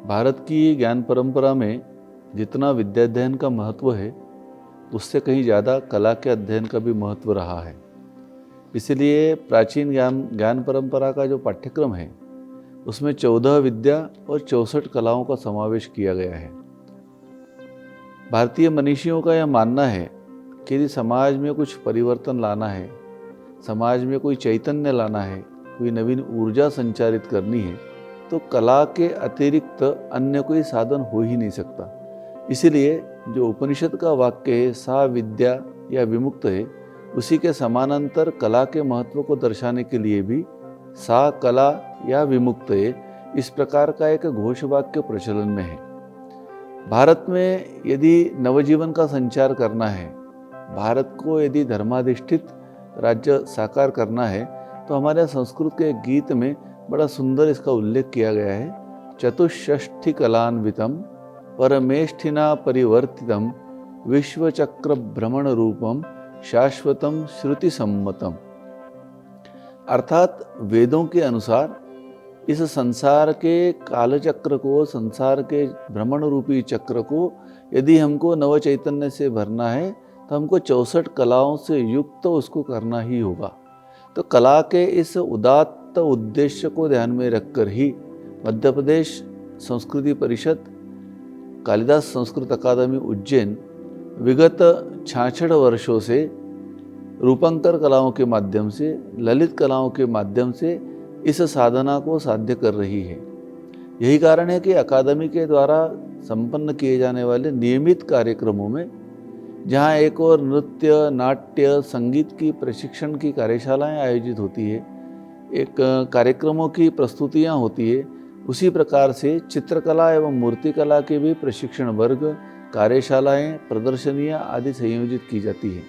भारत की ज्ञान परंपरा में जितना विद्याध्ययन का महत्व है, उससे कहीं ज़्यादा कला के अध्ययन का भी महत्व रहा है। इसलिए प्राचीन ज्ञान परंपरा का जो पाठ्यक्रम है, उसमें 14 विद्या और 64 कलाओं का समावेश किया गया है। भारतीय मनीषियों का यह मानना है कि यदि समाज में कुछ परिवर्तन लाना है, समाज में कोई चैतन्य लाना है, कोई नवीन ऊर्जा संचारित करनी है, तो कला के अतिरिक्त अन्य कोई साधन हो ही नहीं सकता। इसीलिए जो उपनिषद का वाक्य है सा विद्या या विमुक्त है, उसी के समानांतर कला के महत्व को दर्शाने के लिए भी सा कला या विमुक्त है, इस प्रकार का एक घोष वाक्य प्रचलन में है। भारत में यदि नवजीवन का संचार करना है, भारत को यदि धर्माधिष्ठित राज्य साकार करना है, तो हमारे संस्कृत के गीत में बड़ा सुंदर इसका उल्लेख किया गया है। चतुष्षष्ठि कलान्वितम परमेष्ठिना परिवर्तितम विश्वचक्र भ्रमण रूपम शाश्वतम श्रुति सम्मतम। अर्थात वेदों के अनुसार इस संसार के कालचक्र को, संसार के भ्रमण रूपी चक्र को यदि हमको नव चैतन्य से भरना है, तो हमको 64 कलाओं से युक्त उसको करना ही होगा। तो कला के इस उदात्त उद्देश्य को ध्यान में रखकर ही मध्य प्रदेश संस्कृति परिषद, कालिदास संस्कृत अकादमी उज्जैन विगत 66 वर्षों से रूपंकर कलाओं के माध्यम से, ललित कलाओं के माध्यम से इस साधना को साध्य कर रही है। यही कारण है कि अकादमी के द्वारा संपन्न किए जाने वाले नियमित कार्यक्रमों में, जहाँ एक और नृत्य, नाट्य, संगीत की प्रशिक्षण की कार्यशालाएं आयोजित होती है, एक कार्यक्रमों की प्रस्तुतियां होती है, उसी प्रकार से चित्रकला एवं मूर्तिकला के भी प्रशिक्षण वर्ग, कार्यशालाएं, प्रदर्शनियां आदि संयोजित की जाती है।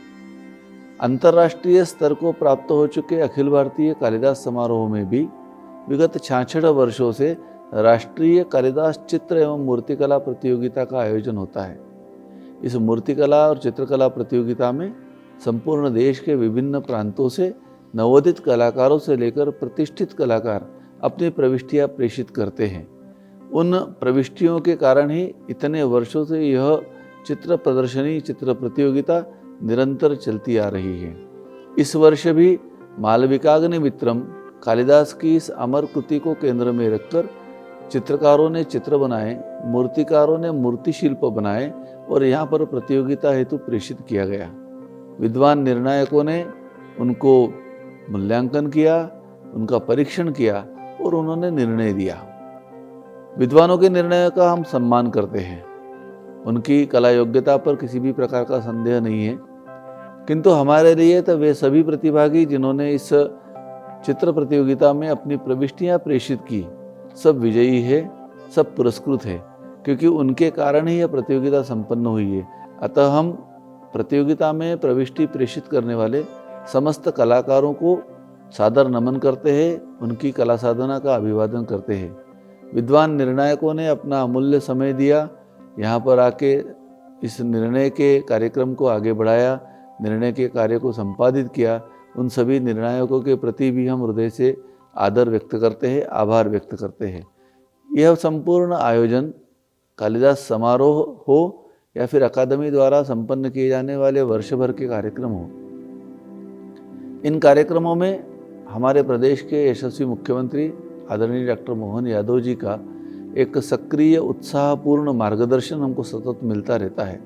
अंतर्राष्ट्रीय स्तर को प्राप्त हो चुके अखिल भारतीय कालिदास समारोह में भी विगत 66 वर्षों से राष्ट्रीय कालिदास चित्र एवं मूर्तिकला प्रतियोगिता का आयोजन होता है। इस मूर्तिकला और चित्रकला प्रतियोगिता में संपूर्ण देश के विभिन्न प्रांतों से नवोदित कलाकारों से लेकर प्रतिष्ठित कलाकार अपनी प्रविष्टियां प्रेषित करते हैं। उन प्रविष्टियों के कारण ही इतने वर्षों से यह चित्र प्रदर्शनी, चित्र प्रतियोगिता निरंतर चलती आ रही है। इस वर्ष भी मालविकाग्निमित्रम कालिदास की इस अमर कृति को केंद्र में रखकर चित्रकारों ने चित्र बनाए, मूर्तिकारों ने मूर्ति शिल्प बनाए और यहाँ पर प्रतियोगिता हेतु प्रेषित किया गया। विद्वान निर्णायकों ने उनको मूल्यांकन किया, उनका परीक्षण किया और उन्होंने निर्णय दिया। विद्वानों के निर्णय का हम सम्मान करते हैं, उनकी कला योग्यता पर किसी भी प्रकार का संदेह नहीं है, किंतु हमारे लिए तो वे सभी प्रतिभागी जिन्होंने इस चित्र प्रतियोगिता में अपनी प्रविष्टियां प्रेषित की, सब विजयी है, सब पुरस्कृत है, क्योंकि उनके कारण ही यह प्रतियोगिता संपन्न हुई है। अतः हम प्रतियोगिता में प्रविष्टि प्रेषित करने वाले समस्त कलाकारों को सादर नमन करते हैं, उनकी कला साधना का अभिवादन करते हैं। विद्वान निर्णायकों ने अपना अमूल्य समय दिया, यहाँ पर आके इस निर्णय के कार्यक्रम को आगे बढ़ाया, निर्णय के कार्य को संपादित किया। उन सभी निर्णायकों के प्रति भी हम हृदय से आदर व्यक्त करते हैं, आभार व्यक्त करते हैं। यह संपूर्ण आयोजन कालिदास समारोह हो या फिर अकादमी द्वारा संपन्न किए जाने वाले वर्ष भर के कार्यक्रम हो, इन कार्यक्रमों में हमारे प्रदेश के यशस्वी मुख्यमंत्री आदरणीय डॉक्टर मोहन यादव जी का एक सक्रिय, उत्साहपूर्ण मार्गदर्शन हमको सतत मिलता रहता है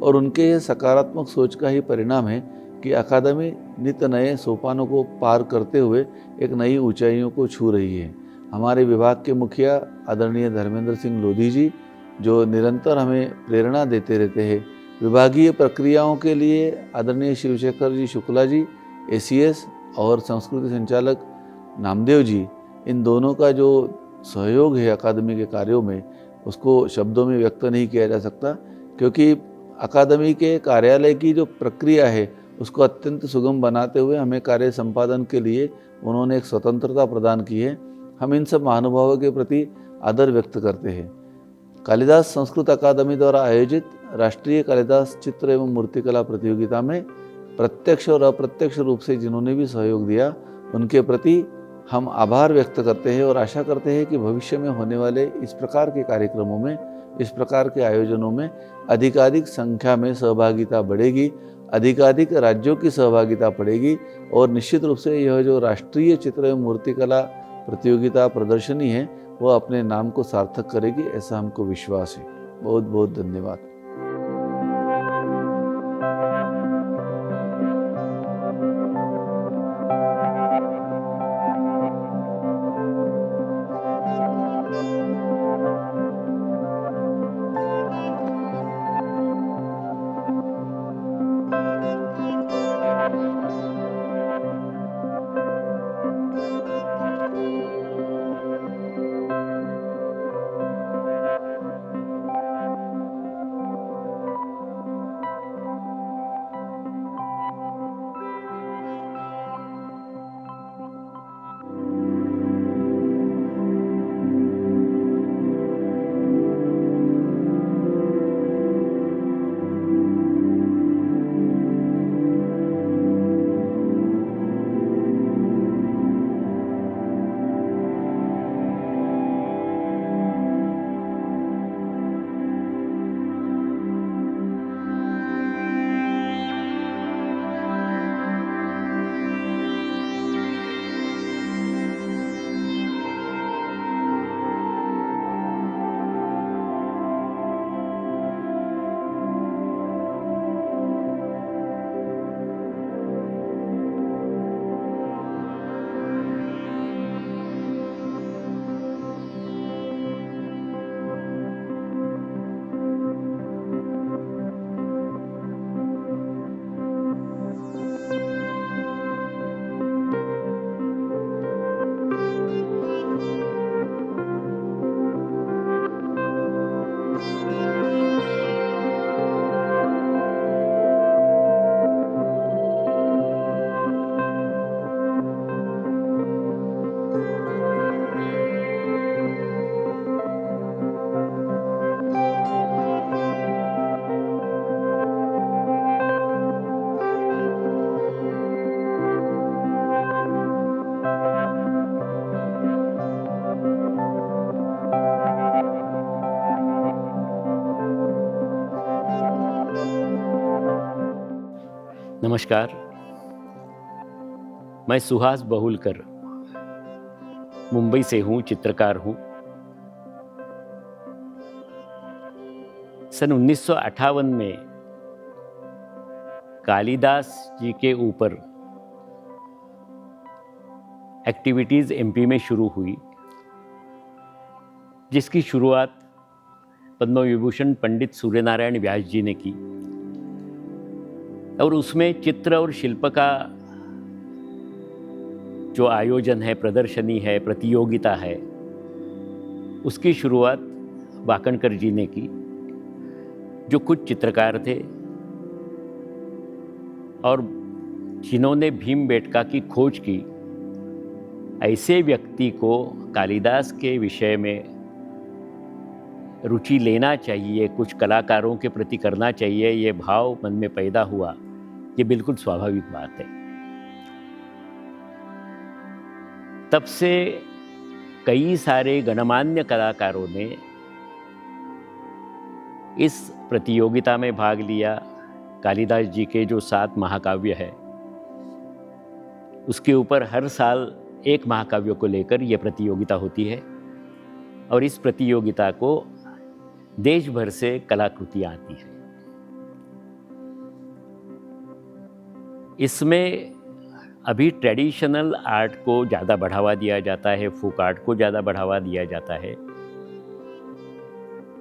और उनके ये सकारात्मक सोच का ही परिणाम है कि अकादमी नित्य नए सोपानों को पार करते हुए एक नई ऊंचाइयों को छू रही है। हमारे विभाग के मुखिया आदरणीय धर्मेंद्र सिंह लोधी जी, जो निरंतर हमें प्रेरणा देते रहते हैं, विभागीय प्रक्रियाओं के लिए आदरणीय शिवशेखर जी शुक्ला जी ACS और संस्कृति संचालक नामदेव जी, इन दोनों का जो सहयोग है अकादमी के कार्यों में, उसको शब्दों में व्यक्त नहीं किया जा सकता, क्योंकि अकादमी के कार्यालय की जो प्रक्रिया है उसको अत्यंत सुगम बनाते हुए हमें कार्य संपादन के लिए उन्होंने एक स्वतंत्रता प्रदान की है। हम इन सब महानुभावों के प्रति आदर व्यक्त करते हैं। कालिदास संस्कृत अकादमी द्वारा आयोजित राष्ट्रीय कालिदास चित्र एवं मूर्तिकला प्रतियोगिता में प्रत्यक्ष और अप्रत्यक्ष रूप से जिन्होंने भी सहयोग दिया, उनके प्रति हम आभार व्यक्त करते हैं और आशा करते हैं कि भविष्य में होने वाले इस प्रकार के कार्यक्रमों में, इस प्रकार के आयोजनों में अधिकाधिक संख्या में सहभागिता बढ़ेगी, अधिकाधिक राज्यों की सहभागिता बढ़ेगी और निश्चित रूप से यह जो राष्ट्रीय चित्र एवं मूर्तिकला प्रतियोगिता प्रदर्शनी है वह अपने नाम को सार्थक करेगी, ऐसा हमको विश्वास है। बहुत बहुत धन्यवाद। नमस्कार, मैं सुहास बहुलकर मुंबई से हूँ, चित्रकार हूँ। सन 1958 में कालिदास जी के ऊपर एक्टिविटीज़ एमपी में शुरू हुई, जिसकी शुरुआत पद्म विभूषण पंडित सूर्यनारायण व्यास जी ने की और उसमें चित्र और शिल्प का जो आयोजन है, प्रदर्शनी है, प्रतियोगिता है, उसकी शुरुआत वाकणकर जी ने की, जो कुछ चित्रकार थे और जिन्होंने भीमबेटका की खोज की। ऐसे व्यक्ति को कालिदास के विषय में रुचि लेना चाहिए, कुछ कलाकारों के प्रति करना चाहिए, ये भाव मन में पैदा हुआ, ये बिल्कुल स्वाभाविक बात है। तब से कई सारे गणमान्य कलाकारों ने इस प्रतियोगिता में भाग लिया। कालिदास जी के जो 7 महाकाव्य है, उसके ऊपर हर साल एक महाकाव्य को लेकर यह प्रतियोगिता होती है और इस प्रतियोगिता को देश भर से कलाकृतियाँ आती हैं। इसमें अभी ट्रेडिशनल आर्ट को ज़्यादा बढ़ावा दिया जाता है, फोक आर्ट को ज़्यादा बढ़ावा दिया जाता है,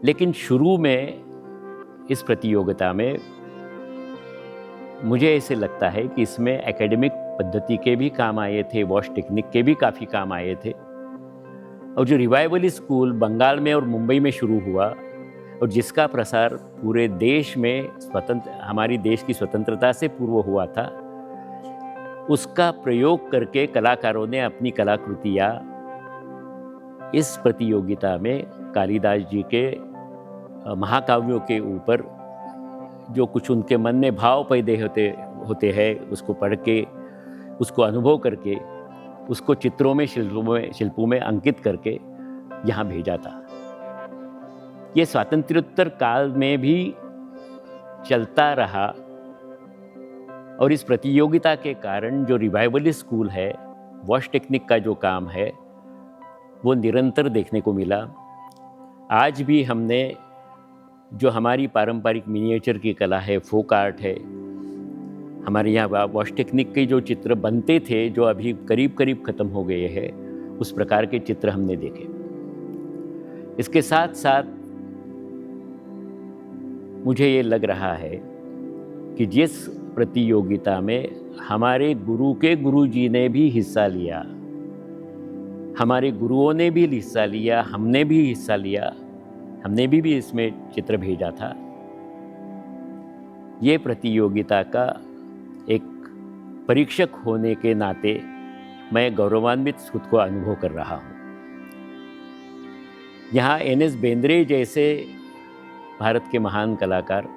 लेकिन शुरू में इस प्रतियोगिता में मुझे ऐसे लगता है कि इसमें एकेडमिक पद्धति के भी काम आए थे, वॉश टेक्निक के भी काफ़ी काम आए थे। और जो रिवाइवल स्कूल बंगाल में और मुंबई में शुरू हुआ और जिसका प्रसार पूरे देश में हमारी देश की स्वतंत्रता से पूर्व हुआ था, उसका प्रयोग करके कलाकारों ने अपनी कलाकृतियाँ इस प्रतियोगिता में कालिदास जी के महाकाव्यों के ऊपर जो कुछ उनके मन में भाव पैदा होते हैं, उसको पढ़ के, उसको अनुभव करके उसको चित्रों में शिल्पों में अंकित करके यहाँ भेजा था। ये स्वातंत्र्योत्तर काल में भी चलता रहा और इस प्रतियोगिता के कारण जो रिवाइवलिस्ट स्कूल है, वॉश टेक्निक का जो काम है, वो निरंतर देखने को मिला। आज भी हमने जो हमारी पारंपरिक मिनिएचर की कला है, फोक आर्ट है, हमारे यहाँ वॉश टेक्निक के जो चित्र बनते थे, जो अभी करीब करीब ख़त्म हो गए हैं, उस प्रकार के चित्र हमने देखे। इसके साथ साथ मुझे ये लग रहा है कि जिस प्रतियोगिता में हमारे गुरु के गुरुजी ने भी हिस्सा लिया, हमारे गुरुओं ने भी हिस्सा लिया, हमने भी हिस्सा लिया, हमने भी इसमें चित्र भेजा था, ये प्रतियोगिता का एक परीक्षक होने के नाते मैं गौरवान्वित खुद को अनुभव कर रहा हूँ। यहाँ एन.एस. बेंद्रे जैसे भारत के महान कलाकार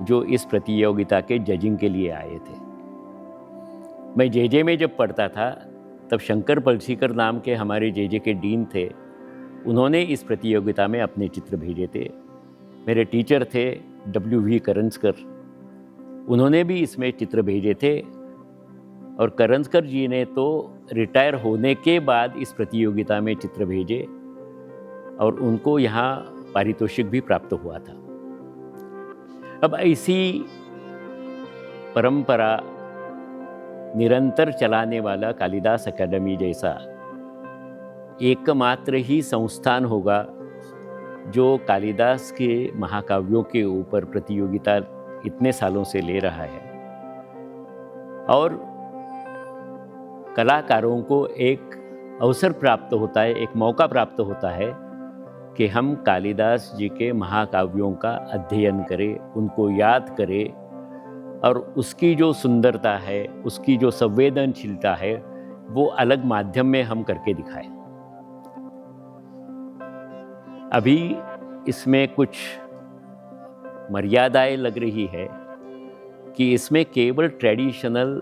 जो इस प्रतियोगिता के जजिंग के लिए आए थे। मैं जे में जब पढ़ता था तब शंकर पलसीकर नाम के हमारे जे के डीन थे, उन्होंने इस प्रतियोगिता में अपने चित्र भेजे थे। मेरे टीचर थे W.V. करंजकर, उन्होंने भी इसमें चित्र भेजे थे और करंजकर जी ने तो रिटायर होने के बाद इस प्रतियोगिता में चित्र भेजे और उनको यहाँ पारितोषिक भी प्राप्त हुआ था। अब ऐसी परंपरा निरंतर चलाने वाला कालिदास अकेडमी जैसा एकमात्र ही संस्थान होगा जो कालिदास के महाकाव्यों के ऊपर प्रतियोगिता इतने सालों से ले रहा है और कलाकारों को एक अवसर प्राप्त होता है, एक मौका प्राप्त होता है कि हम कालिदास जी के महाकाव्यों का अध्ययन करें, उनको याद करें और उसकी जो सुंदरता है, उसकी जो संवेदनशीलता है, वो अलग माध्यम में हम करके दिखाएं। अभी इसमें कुछ मर्यादाएं लग रही है कि इसमें केवल ट्रेडिशनल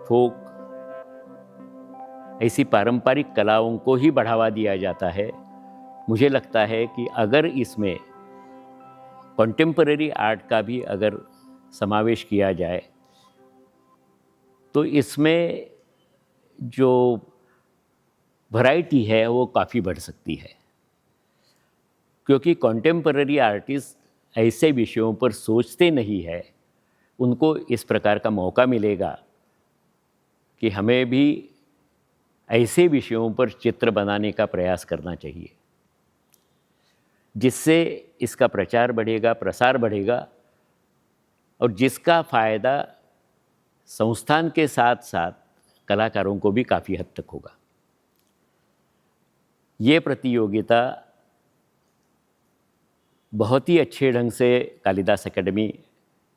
फोक ऐसी पारंपरिक कलाओं को ही बढ़ावा दिया जाता है। मुझे लगता है कि अगर इसमें कॉन्टेम्पररी आर्ट का भी अगर समावेश किया जाए तो इसमें जो वैरायटी है वो काफ़ी बढ़ सकती है, क्योंकि कॉन्टेम्पररी आर्टिस्ट ऐसे विषयों पर सोचते नहीं है। उनको इस प्रकार का मौका मिलेगा कि हमें भी ऐसे विषयों पर चित्र बनाने का प्रयास करना चाहिए, जिससे इसका प्रचार बढ़ेगा, प्रसार बढ़ेगा और जिसका फ़ायदा संस्थान के साथ साथ कलाकारों को भी काफ़ी हद तक होगा। ये प्रतियोगिता बहुत ही अच्छे ढंग से कालिदास अकेडमी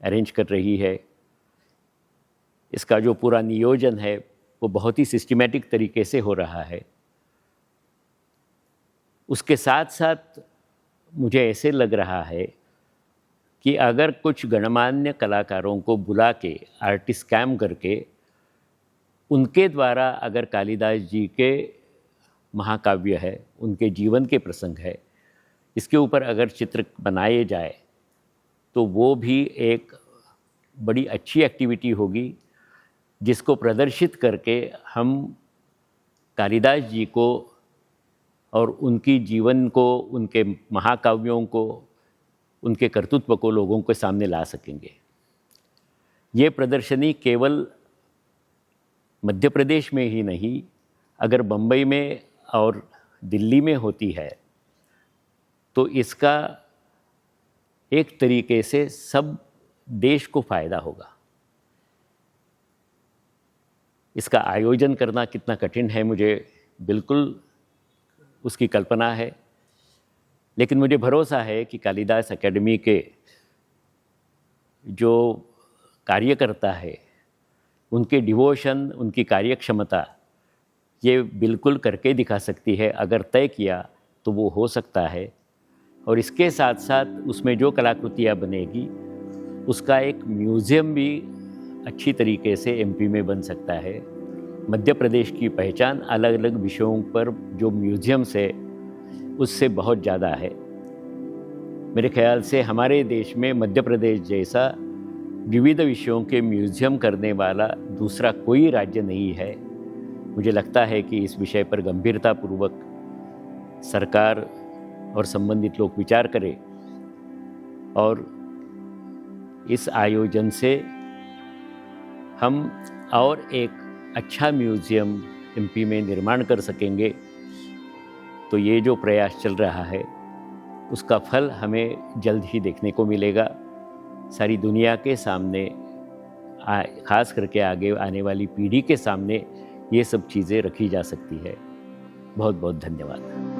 अरेंज कर रही है। इसका जो पूरा नियोजन है वो बहुत ही सिस्टमैटिक तरीके से हो रहा है। उसके साथ साथ मुझे ऐसे लग रहा है कि अगर कुछ गणमान्य कलाकारों को बुला के आर्टिस्ट कैम्प करके उनके द्वारा अगर कालिदास जी के महाकाव्य है, उनके जीवन के प्रसंग है, इसके ऊपर अगर चित्र बनाए जाए तो वो भी एक बड़ी अच्छी एक्टिविटी होगी, जिसको प्रदर्शित करके हम कालिदास जी को और उनकी जीवन को, उनके महाकाव्यों को, उनके कर्तृत्व को लोगों के सामने ला सकेंगे। ये प्रदर्शनी केवल मध्य प्रदेश में ही नहीं, अगर बम्बई में और दिल्ली में होती है तो इसका एक तरीके से सब देश को फ़ायदा होगा। इसका आयोजन करना कितना कठिन है मुझे बिल्कुल उसकी कल्पना है, लेकिन मुझे भरोसा है कि कालिदास अकेडमी के जो कार्यकर्ता है, उनके डिवोशन, उनकी कार्यक्षमता ये बिल्कुल करके दिखा सकती है। अगर तय किया तो वो हो सकता है। और इसके साथ साथ उसमें जो कलाकृतियाँ बनेगी उसका एक म्यूज़ियम भी अच्छी तरीके से एमपी में बन सकता है। मध्य प्रदेश की पहचान अलग अलग विषयों पर जो म्यूजियम्स है उससे बहुत ज़्यादा है। मेरे ख्याल से हमारे देश में मध्य प्रदेश जैसा विविध विषयों के म्यूजियम करने वाला दूसरा कोई राज्य नहीं है। मुझे लगता है कि इस विषय पर गंभीरतापूर्वक सरकार और संबंधित लोग विचार करें और इस आयोजन से हम और एक अच्छा म्यूज़ियम एमपी में निर्माण कर सकेंगे। तो ये जो प्रयास चल रहा है उसका फल हमें जल्द ही देखने को मिलेगा। सारी दुनिया के सामने खास करके आगे आने वाली पीढ़ी के सामने ये सब चीज़ें रखी जा सकती है। बहुत बहुत धन्यवाद।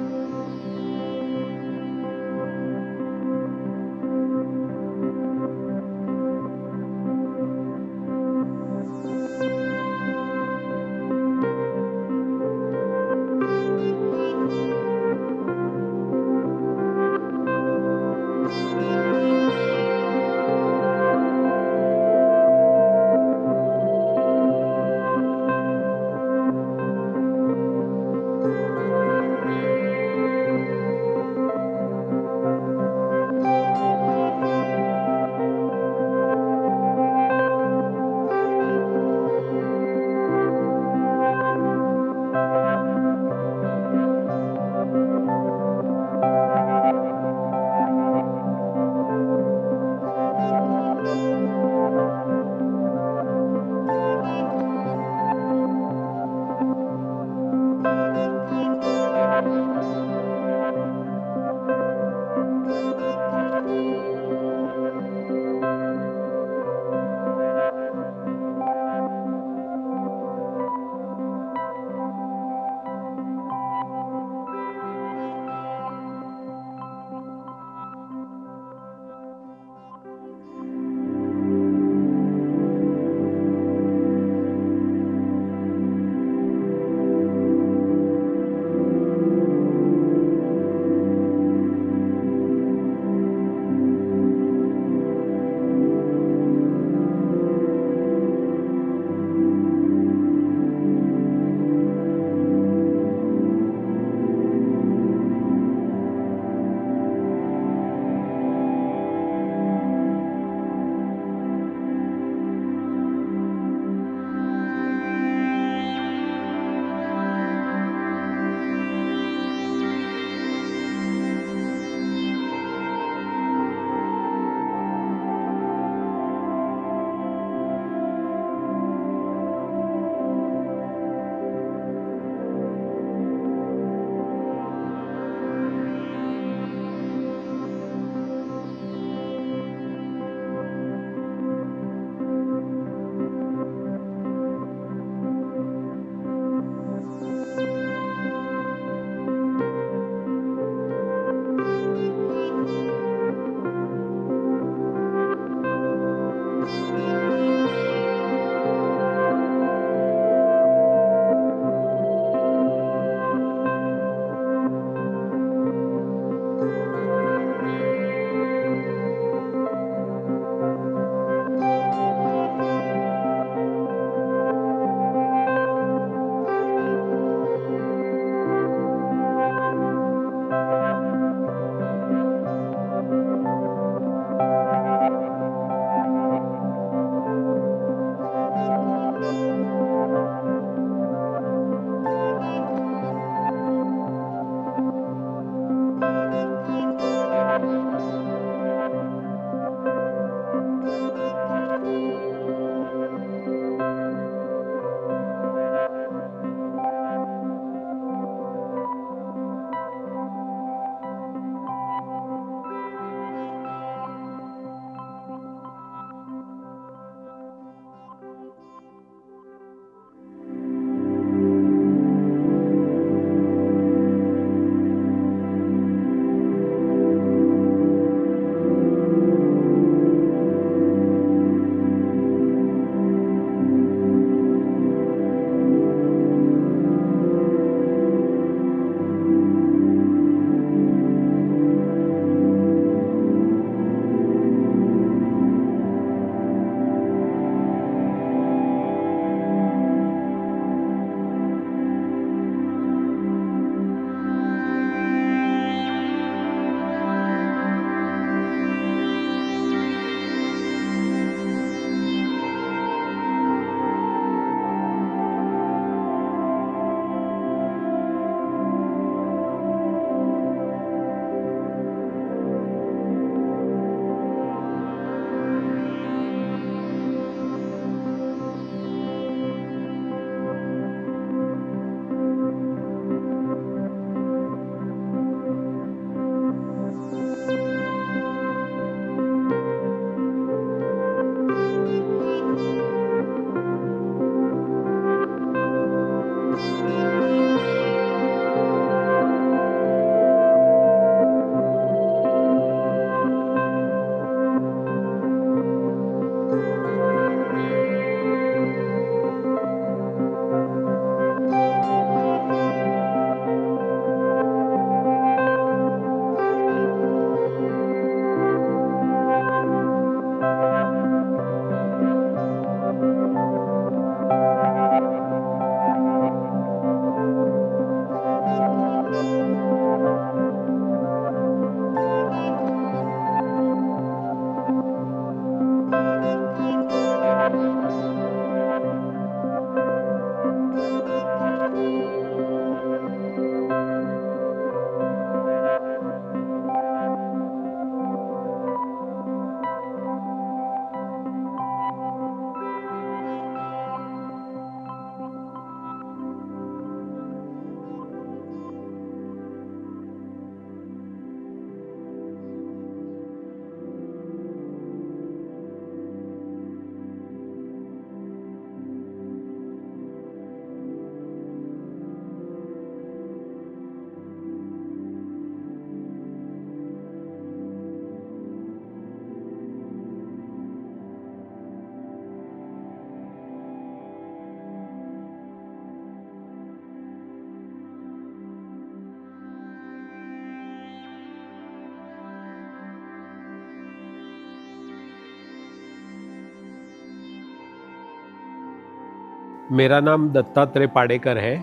मेरा नाम दत्तात्रेय पाडेकर है।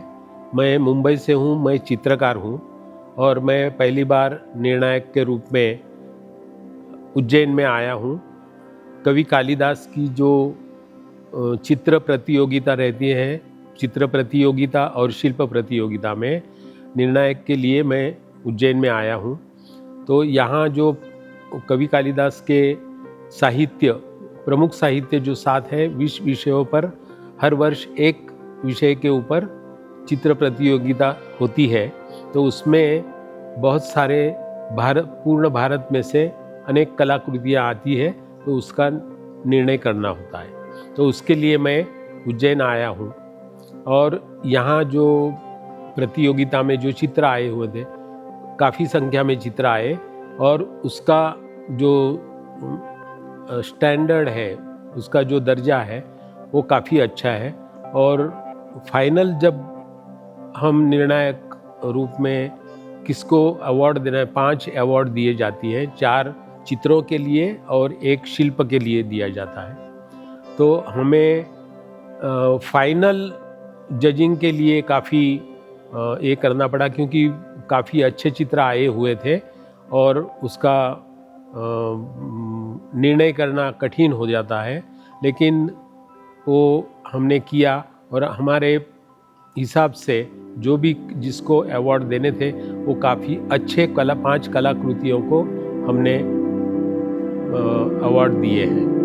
मैं मुंबई से हूँ, मैं चित्रकार हूँ और मैं पहली बार निर्णायक के रूप में उज्जैन में आया हूँ। कवि कालिदास की जो चित्र प्रतियोगिता रहती है, चित्र प्रतियोगिता और शिल्प प्रतियोगिता में निर्णायक के लिए मैं उज्जैन में आया हूँ। तो यहाँ जो कवि कालिदास के साहित्य, प्रमुख साहित्य जो 7 है, 20 विषयों पर हर वर्ष एक विषय के ऊपर चित्र प्रतियोगिता होती है। तो उसमें बहुत सारे पूर्ण भारत में से अनेक कलाकृतियाँ आती है, तो उसका निर्णय करना होता है। तो उसके लिए मैं उज्जैन आया हूँ और यहाँ जो प्रतियोगिता में जो चित्र आए हुए थे, काफ़ी संख्या में चित्र आए और उसका जो स्टैंडर्ड है, उसका जो दर्जा है वो काफ़ी अच्छा है। और फाइनल जब हम निर्णायक रूप में किसको अवार्ड देना है, 5 अवार्ड दिए जाती है, 4 चित्रों के लिए और 1 शिल्प के लिए दिया जाता है। तो हमें फाइनल जजिंग के लिए काफ़ी ये करना पड़ा, क्योंकि काफ़ी अच्छे चित्र आए हुए थे और उसका निर्णय करना कठिन हो जाता है। लेकिन वो हमने किया और हमारे हिसाब से जो भी जिसको अवार्ड देने थे वो काफ़ी अच्छे 5 कलाकृतियों को हमने अवार्ड दिए हैं।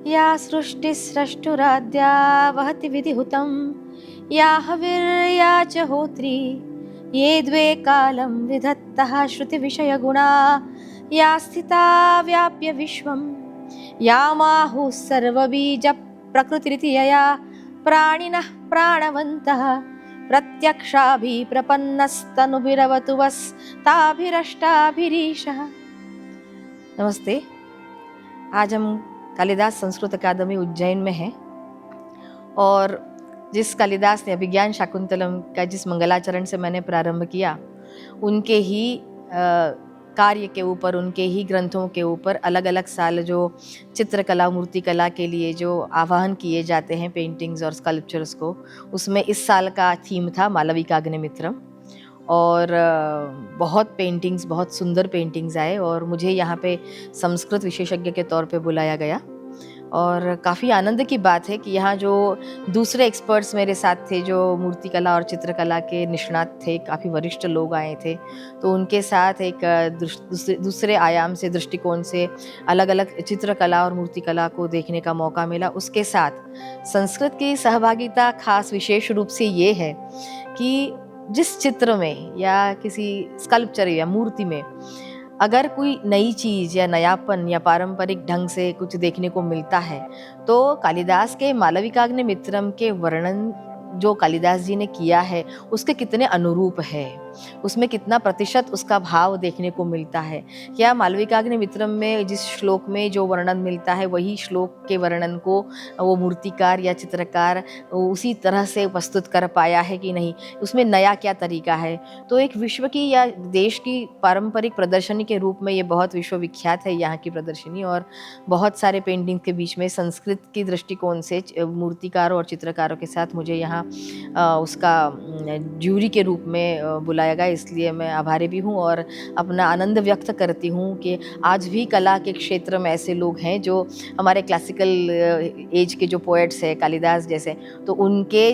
या सृष्टिस्रष्टुराद्या वहति विधिहुतं या हविर्या च होत्री ये द्वे कालं विधत्तः श्रुतिविषयगुणा या स्थिता व्याप्य विश्वं या माहुः सर्वबीजप्रकृतिरिति यया प्राणिनः प्राणवन्तः प्रत्यक्षाभिप्रपन्नस्तनुभिरवतु वस्ताभिरष्टाभिरीशः। नमस्ते। आज हम कालिदास संस्कृत अकादमी उज्जैन में हैं और जिस कालिदास ने अभिज्ञान शाकुंतलम का जिस मंगलाचरण से मैंने प्रारंभ किया, उनके ही कार्य के ऊपर, उनके ही ग्रंथों के ऊपर अलग अलग साल जो चित्रकला मूर्तिकला के लिए जो आह्वान किए जाते हैं पेंटिंग्स और स्कल्पचर्स को, उसमें इस साल का थीम था मालविकाग्निमित्रम। और बहुत पेंटिंग्स, बहुत सुंदर पेंटिंग्स आए और मुझे यहाँ पे संस्कृत विशेषज्ञ के तौर पे बुलाया गया और काफ़ी आनंद की बात है कि यहाँ जो दूसरे एक्सपर्ट्स मेरे साथ थे, जो मूर्तिकला और चित्रकला के निष्णात थे, काफ़ी वरिष्ठ लोग आए थे, तो उनके साथ एक दूसरे आयाम से, दृष्टिकोण से अलग अलग चित्रकला और मूर्तिकला को देखने का मौका मिला। उसके साथ संस्कृत की सहभागिता खास विशेष रूप से ये है कि जिस चित्र में या किसी स्कल्पचर या मूर्ति में अगर कोई नई चीज़ या नयापन या पारंपरिक ढंग से कुछ देखने को मिलता है, तो कालिदास के मालविकाग्निमित्रम के वर्णन जो कालिदास जी ने किया है उसके कितने अनुरूप है, उसमें कितना प्रतिशत उसका भाव देखने को मिलता है। क्या मालविकाग्निमित्रम में जिस श्लोक में जो वर्णन मिलता है वही श्लोक के वर्णन को वो मूर्तिकार या चित्रकार उसी तरह से प्रस्तुत कर पाया है कि नहीं, उसमें नया क्या तरीका है। तो एक विश्व की या देश की पारंपरिक प्रदर्शनी के रूप में ये बहुत विश्वविख्यात है यहाँ की प्रदर्शनी, और बहुत सारे पेंटिंग के बीच में संस्कृत की दृष्टिकोण से मूर्तिकारों और चित्रकारों के साथ मुझे यहाँ उसका ज्यूरी के रूप में बुलाया गया, इसलिए मैं आभारी भी हूँ और अपना आनंद व्यक्त करती हूँ कि आज भी कला के क्षेत्र में ऐसे लोग हैं जो हमारे क्लासिकल एज के जो पोएट्स हैं कालिदास जैसे, तो उनके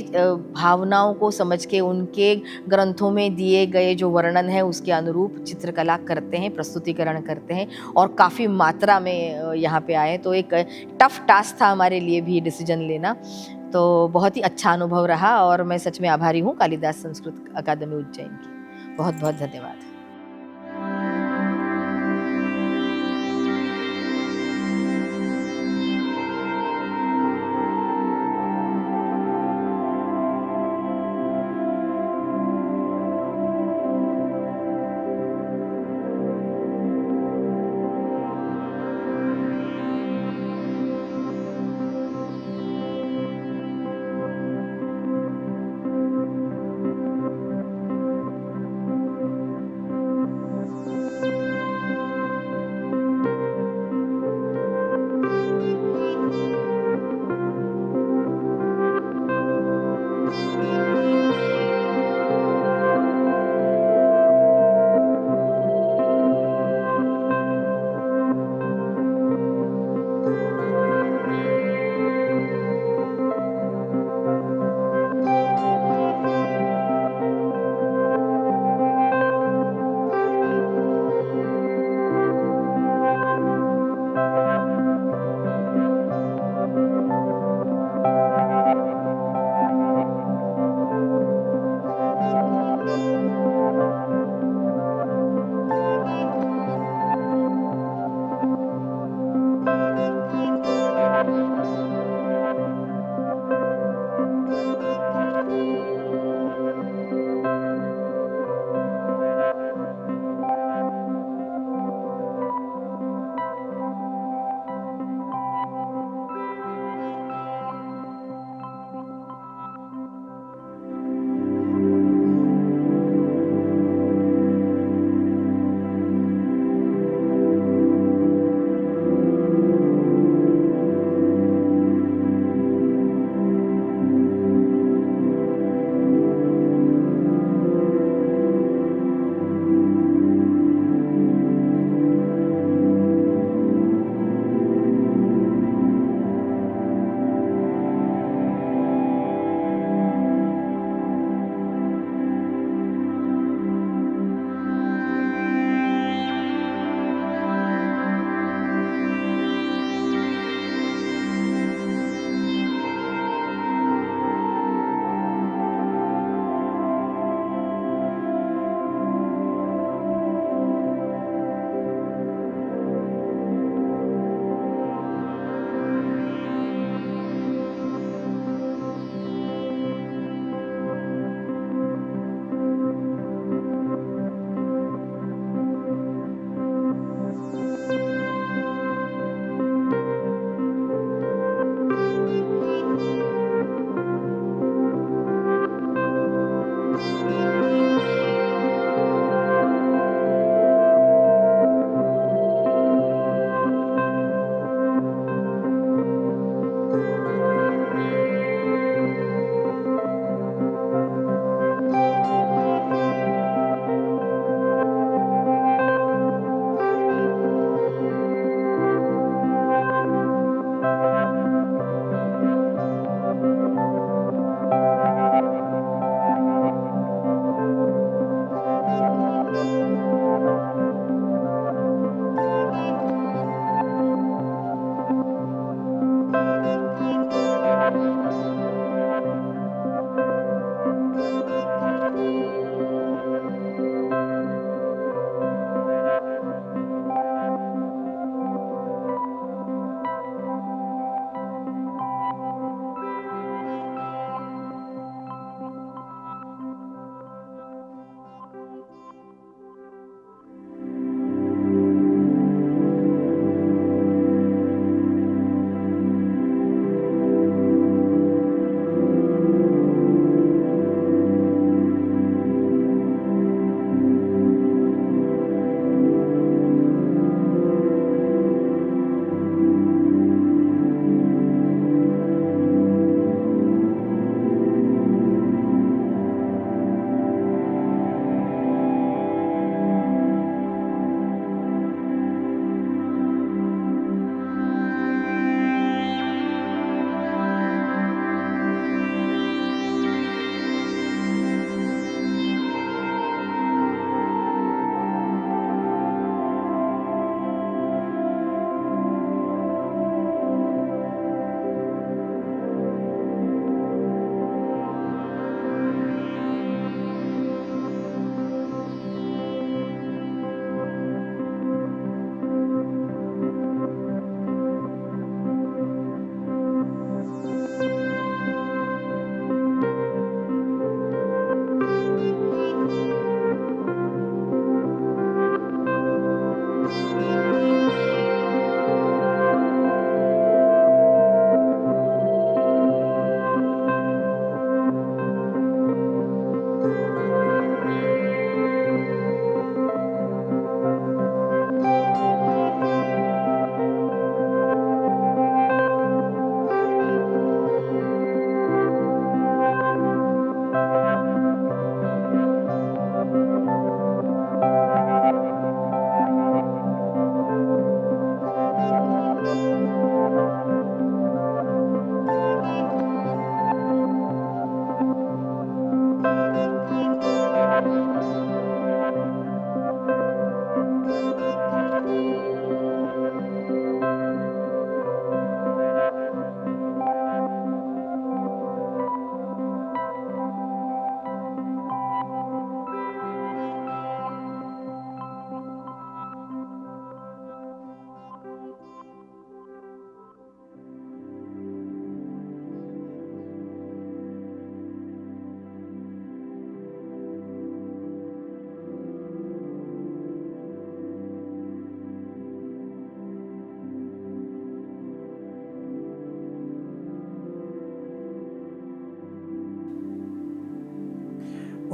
भावनाओं को समझ के उनके ग्रंथों में दिए गए जो वर्णन है उसके अनुरूप चित्रकला करते हैं, प्रस्तुतिकरण करते हैं और काफ़ी मात्रा में यहाँ पे आए। तो एक टफ टास्क था हमारे लिए भी डिसीजन लेना, तो बहुत ही अच्छा अनुभव रहा और मैं सच में आभारी हूँ कालिदास संस्कृत अकादमी उज्जैन की। बहुत बहुत धन्यवाद।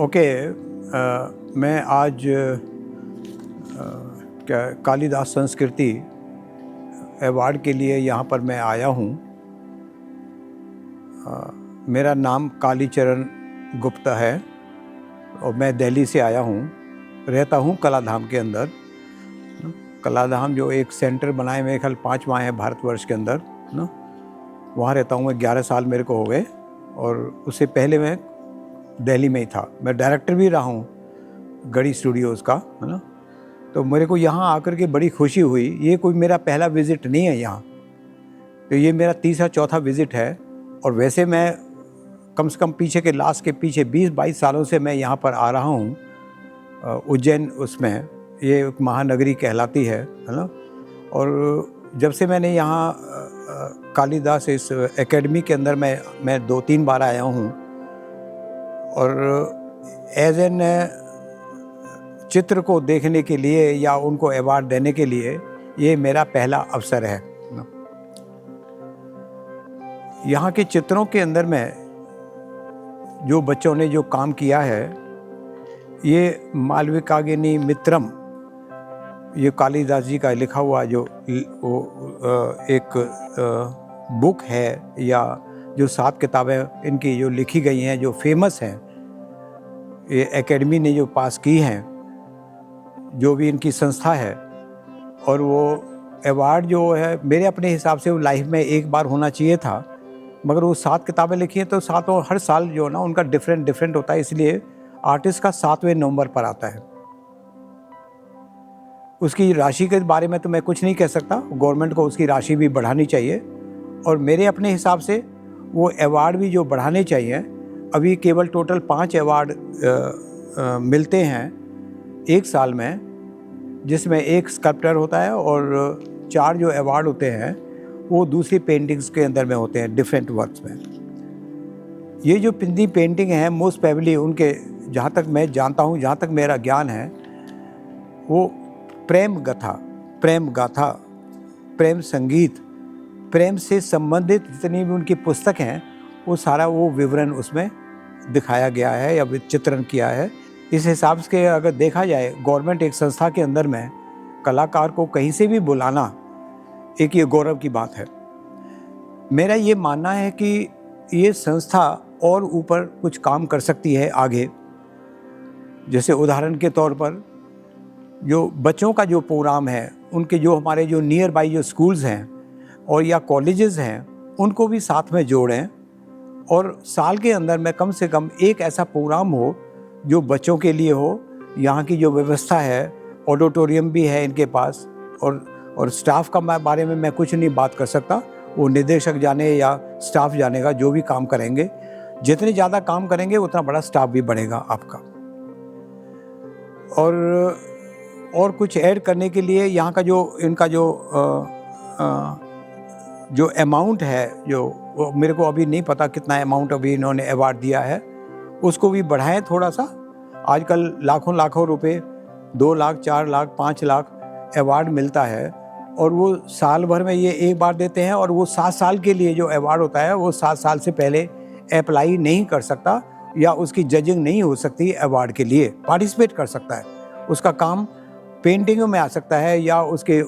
ओके, मैं आज क्या कालिदास संस्कृति अवार्ड के लिए यहाँ पर मैं आया हूँ। मेरा नाम कालीचरण गुप्ता है और मैं दिल्ली से आया हूँ। रहता हूँ कलाधाम के अंदर। कलाधाम जो एक सेंटर बनाए मेरे ख्याल 5 माह है भारतवर्ष के अंदर ना, वहाँ रहता हूँ मैं। 11 साल मेरे को हो गए और उससे पहले मैं दिल्ली में ही था। मैं डायरेक्टर भी रहा हूँ गढ़ी स्टूडियोज़ का, है ना। तो मेरे को यहाँ आकर के बड़ी खुशी हुई। ये कोई मेरा पहला विज़िट नहीं है यहाँ, तो ये मेरा तीसरा चौथा विज़िट है। और वैसे मैं कम से कम पीछे के लास्ट के पीछे 20-22 सालों से मैं यहाँ पर आ रहा हूँ। उज्जैन उसमें ये एक महानगरी कहलाती है ना। और जब से मैंने यहाँ कालिदास इस एकेडमी के अंदर मैं 2-3 बार आया हूँ और एज एन चित्र को देखने के लिए या उनको अवार्ड देने के लिए ये मेरा पहला अवसर है। यहाँ के चित्रों के अंदर में जो बच्चों ने जो काम किया है, ये मालविकाग्नि मित्रम, ये कालिदास जी का लिखा हुआ जो एक बुक है या जो 7 किताबें इनकी जो लिखी गई हैं, जो फेमस हैं, ये एकेडमी ने जो पास की हैं, जो भी इनकी संस्था है। और वो अवार्ड जो है मेरे अपने हिसाब से वो लाइफ में एक बार होना चाहिए था, मगर वो 7 किताबें लिखी हैं तो 7 हर साल जो है ना उनका डिफरेंट होता है, इसलिए आर्टिस्ट का 7वें नंबर पर आता है। उसकी राशि के बारे में तो मैं कुछ नहीं कह सकता, गवर्नमेंट को उसकी राशि भी बढ़ानी चाहिए और मेरे अपने हिसाब से वो अवार्ड भी जो बढ़ाने चाहिए। अभी केवल टोटल 5 अवार्ड मिलते हैं एक साल में, जिसमें एक स्कल्पटर होता है और 4 जो अवार्ड होते हैं वो दूसरी पेंटिंग्स के अंदर में होते हैं, डिफरेंट वर्क्स में। ये जो पिंडी पेंटिंग है मोस्ट प्रोबेबली उनके, जहाँ तक मैं जानता हूँ, जहाँ तक मेरा ज्ञान है, वो प्रेम गाथा, प्रेम संगीत, प्रेम से संबंधित जितनी भी उनकी पुस्तक हैं वो सारा वो विवरण उसमें दिखाया गया है या चित्रण किया है। इस हिसाब से अगर देखा जाए, गवर्नमेंट एक संस्था के अंदर में कलाकार को कहीं से भी बुलाना एक ये गौरव की बात है। मेरा ये मानना है कि ये संस्था और ऊपर कुछ काम कर सकती है आगे। जैसे उदाहरण के तौर पर जो बच्चों का जो प्रोग्राम है, उनके जो हमारे जो नियर बाई जो स्कूल्स हैं और या कॉलेजेस हैं, उनको भी साथ में जोड़ें और साल के अंदर में कम से कम एक ऐसा प्रोग्राम हो जो बच्चों के लिए हो। यहाँ की जो व्यवस्था है, ऑडिटोरियम भी है इनके पास, और स्टाफ का बारे में मैं कुछ नहीं बात कर सकता, वो निदेशक जाने या स्टाफ जानेगा जो भी काम करेंगे। जितने ज़्यादा काम करेंगे उतना बड़ा स्टाफ भी बढ़ेगा आपका। और कुछ ऐड करने के लिए यहाँ का जो इनका जो अमाउंट है, जो मेरे को अभी नहीं पता कितना अमाउंट अभी इन्होंने अवार्ड दिया है, उसको भी बढ़ाएं थोड़ा सा। आजकल लाखों रुपए, 2 लाख, 4 लाख, 5 लाख अवार्ड मिलता है और वो साल भर में ये एक बार देते हैं। और वो 7 साल के लिए जो अवार्ड होता है वो 7 साल से पहले अप्लाई नहीं कर सकता या उसकी जजिंग नहीं हो सकती। अवार्ड के लिए पार्टिसिपेट कर सकता है, उसका काम पेंटिंग में आ सकता है या उसके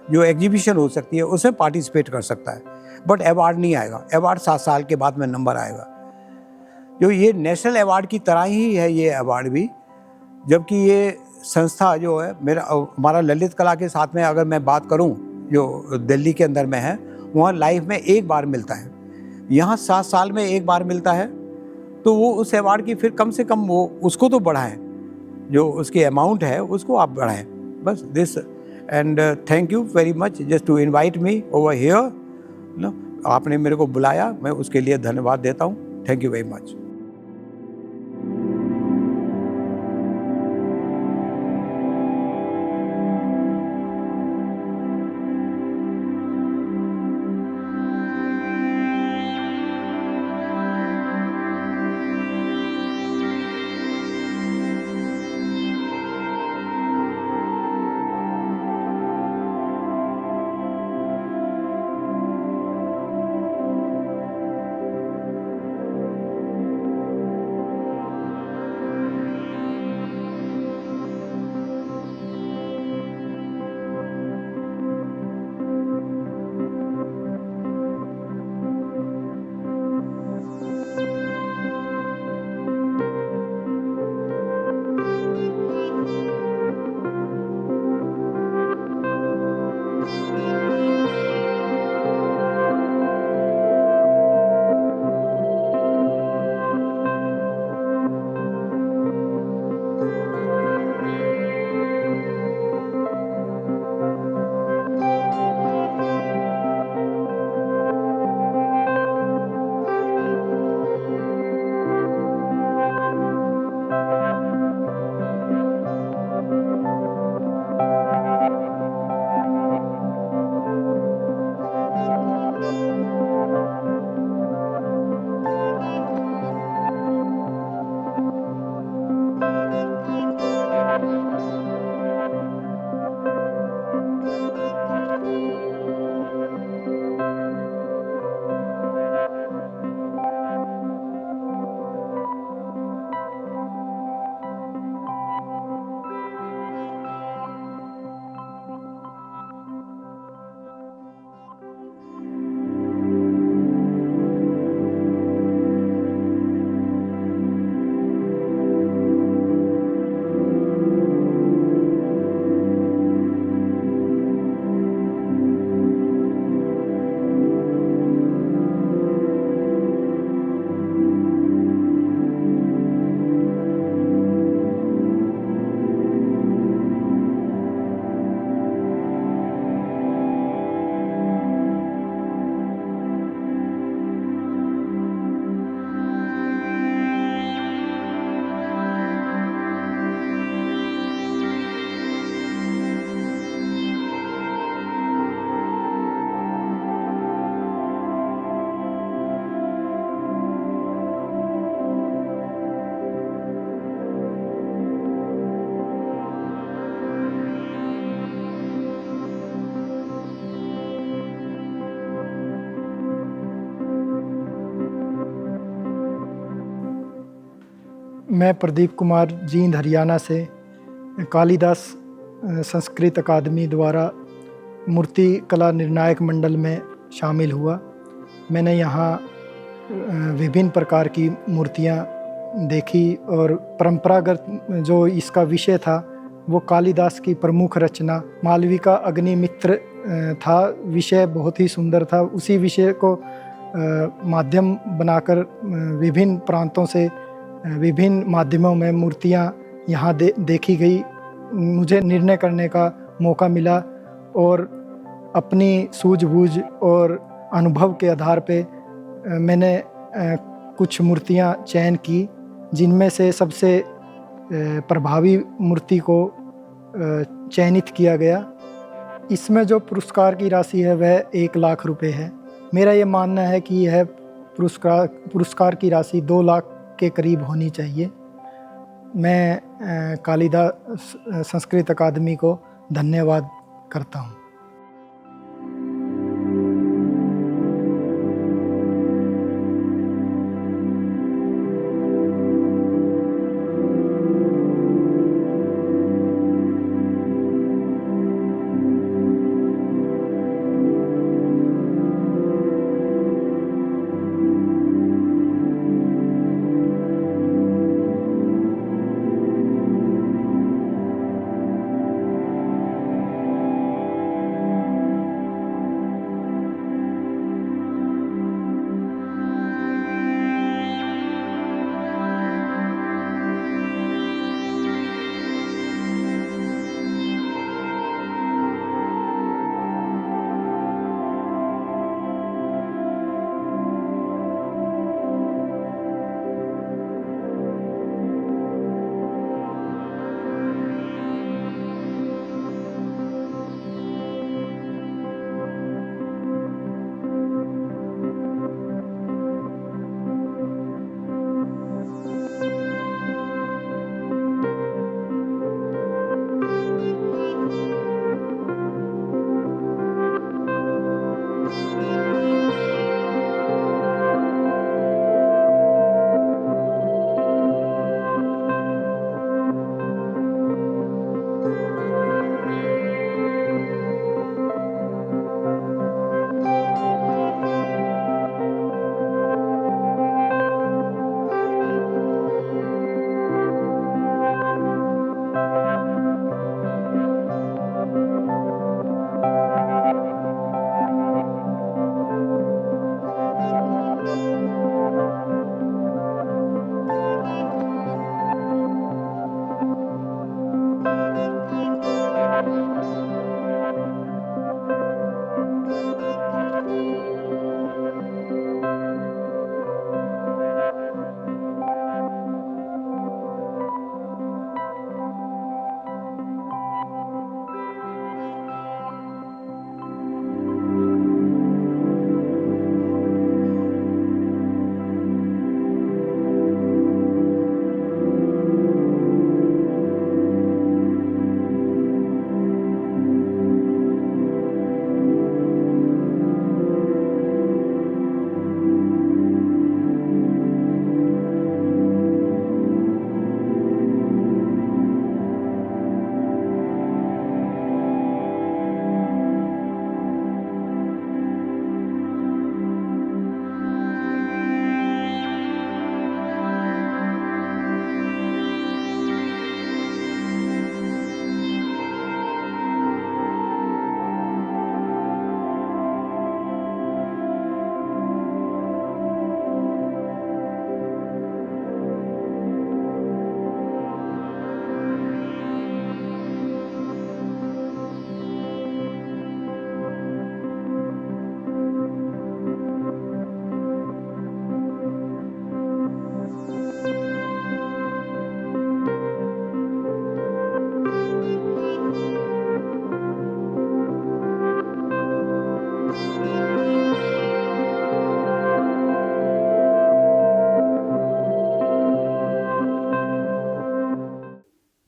जो एग्जीबिशन हो सकती है उसमें पार्टिसिपेट कर सकता है, बट अवार्ड नहीं आएगा। अवार्ड 7 साल के बाद में नंबर आएगा। जो ये नेशनल अवार्ड की तरह ही है ये अवार्ड भी, जबकि ये संस्था जो है हमारा ललित कला के साथ में अगर मैं बात करूं, जो दिल्ली के अंदर में है, वहाँ लाइफ में एक बार मिलता है। यहाँ 7 साल में एक बार मिलता है, तो वो उस अवार्ड की फिर कम से कम वो उसको तो बढ़ाएं, जो उसकी अमाउंट है उसको आप बढ़ाएं। बस this and thank you very much just to invite me over here. आपने मेरे को बुलाया, मैं उसके लिए धन्यवाद देता हूँ। Thank you very much. मैं प्रदीप कुमार जींद हरियाणा से कालिदास संस्कृत अकादमी द्वारा मूर्ति कला निर्णायक मंडल में शामिल हुआ। मैंने यहाँ विभिन्न प्रकार की मूर्तियाँ देखी और परंपरागत जो इसका विषय था वो कालिदास की प्रमुख रचना मालविका अग्निमित्र था। विषय बहुत ही सुंदर था। उसी विषय को माध्यम बनाकर विभिन्न प्रांतों से विभिन्न माध्यमों में मूर्तियाँ यहाँ देखी गई। मुझे निर्णय करने का मौका मिला और अपनी सूझबूझ और अनुभव के आधार पे मैंने कुछ मूर्तियाँ चयन की, जिनमें से सबसे प्रभावी मूर्ति को चयनित किया गया। इसमें जो पुरस्कार की राशि है वह 1 लाख रुपए है। मेरा ये मानना है कि यह पुरस्कार की राशि 2 लाख के करीब होनी चाहिए। मैं कालिदास संस्कृत अकादमी को धन्यवाद करता हूँ।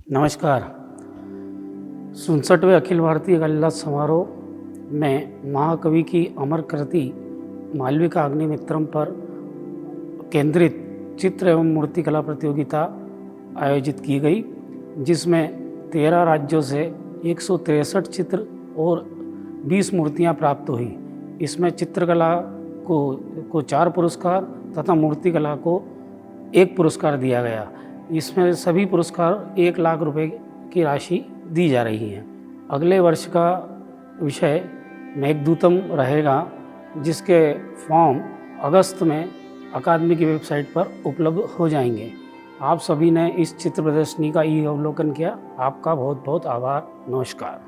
नमस्कार। 67वें अखिल भारतीय कालिदास समारोह में महाकवि की अमर कृति मालविका अग्निमित्रम पर केंद्रित चित्र एवं मूर्ति कला प्रतियोगिता आयोजित की गई, जिसमें 13 राज्यों से 163 चित्र और 20 मूर्तियां प्राप्त हुई। इसमें चित्रकला को 4 पुरस्कार तथा मूर्तिकला को 1 पुरस्कार दिया गया। इसमें सभी पुरस्कार 1 लाख रुपए की राशि दी जा रही है। अगले वर्ष का विषय मेघदूतम रहेगा, जिसके फॉर्म अगस्त में अकादमी की वेबसाइट पर उपलब्ध हो जाएंगे। आप सभी ने इस चित्र प्रदर्शनी का अवलोकन किया, आपका बहुत बहुत आभार। नमस्कार।